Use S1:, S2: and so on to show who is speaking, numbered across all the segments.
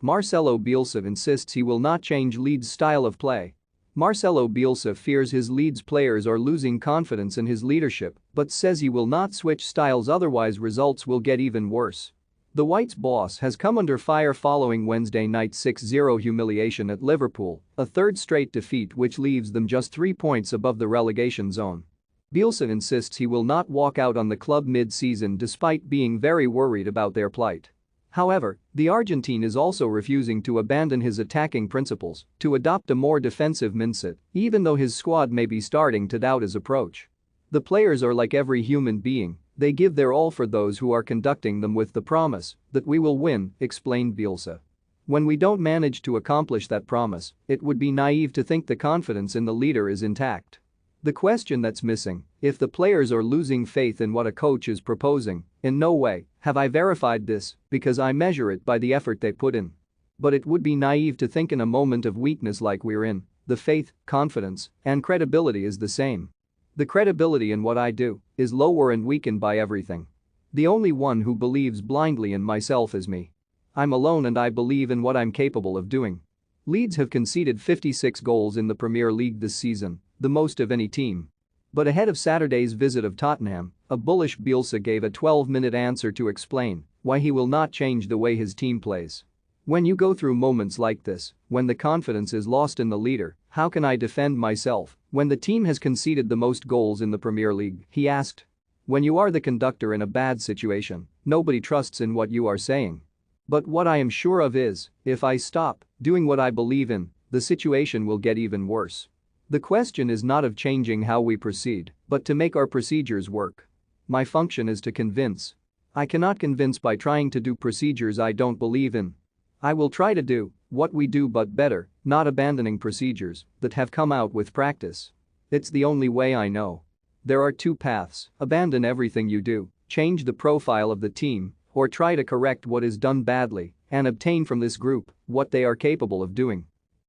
S1: Marcelo Bielsa insists he will not change Leeds' style of play. Marcelo Bielsa fears his Leeds players are losing confidence in his leadership but says he will not switch styles, otherwise results will get even worse. The Whites' boss has come under fire following Wednesday night's 6-0 humiliation at Liverpool, a third straight defeat which leaves them just 3 points above the relegation zone. Bielsa insists he will not walk out on the club mid-season despite being very worried about their plight. However, the Argentine is also refusing to abandon his attacking principles to adopt a more defensive mindset, even though his squad may be starting to doubt his approach. The players are like every human being, they give their all for those who are conducting them with the promise that we will win, explained Bielsa. When we don't manage to accomplish that promise, it would be naive to think the confidence in the leader is intact. The question that's missing, if the players are losing faith in what a coach is proposing, in no way have I verified this because I measure it by the effort they put in. But it would be naive to think in a moment of weakness like we're in, the faith, confidence, and credibility is the same. The credibility in what I do is lower and weakened by everything. The only one who believes blindly in myself is me. I'm alone and I believe in what I'm capable of doing. Leeds have conceded 56 goals in the Premier League this season, the most of any team. But ahead of Saturday's visit of Tottenham, a bullish Bielsa gave a 12-minute answer to explain why he will not change the way his team plays. When you go through moments like this, when the confidence is lost in the leader, how can I defend myself when the team has conceded the most goals in the Premier League, he asked. When you are the conductor in a bad situation, nobody trusts in what you are saying. But what I am sure of is, if I stop doing what I believe in, the situation will get even worse. The question is not of changing how we proceed, but to make our procedures work. My function is to convince. I cannot convince by trying to do procedures I don't believe in. I will try to do what we do but better, not abandoning procedures that have come out with practice. It's the only way I know. There are two paths: abandon everything you do, change the profile of the team, or try to correct what is done badly and obtain from this group what they are capable of doing.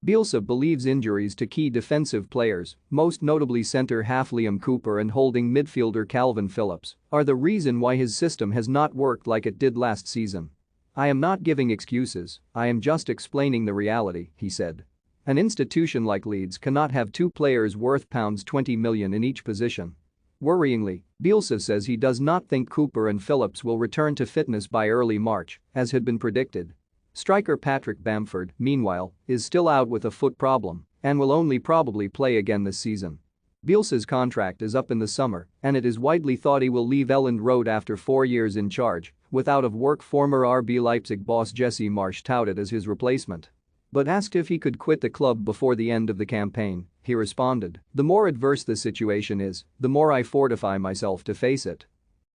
S1: Bielsa believes injuries to key defensive players, most notably centre-half Liam Cooper and holding midfielder Calvin Phillips, are the reason why his system has not worked like it did last season. I am not giving excuses, I am just explaining the reality, he said. An institution like Leeds cannot have two players worth £20 million in each position. Worryingly, Bielsa says he does not think Cooper and Phillips will return to fitness by early March, as had been predicted. Striker Patrick Bamford, meanwhile, is still out with a foot problem and will only probably play again this season. Bielsa's contract is up in the summer, and it is widely thought he will leave Elland Road after 4 years in charge, with out-of-work former RB Leipzig boss Jesse Marsch touted as his replacement. But asked if he could quit the club before the end of the campaign, he responded, "The more adverse the situation is, the more I fortify myself to face it.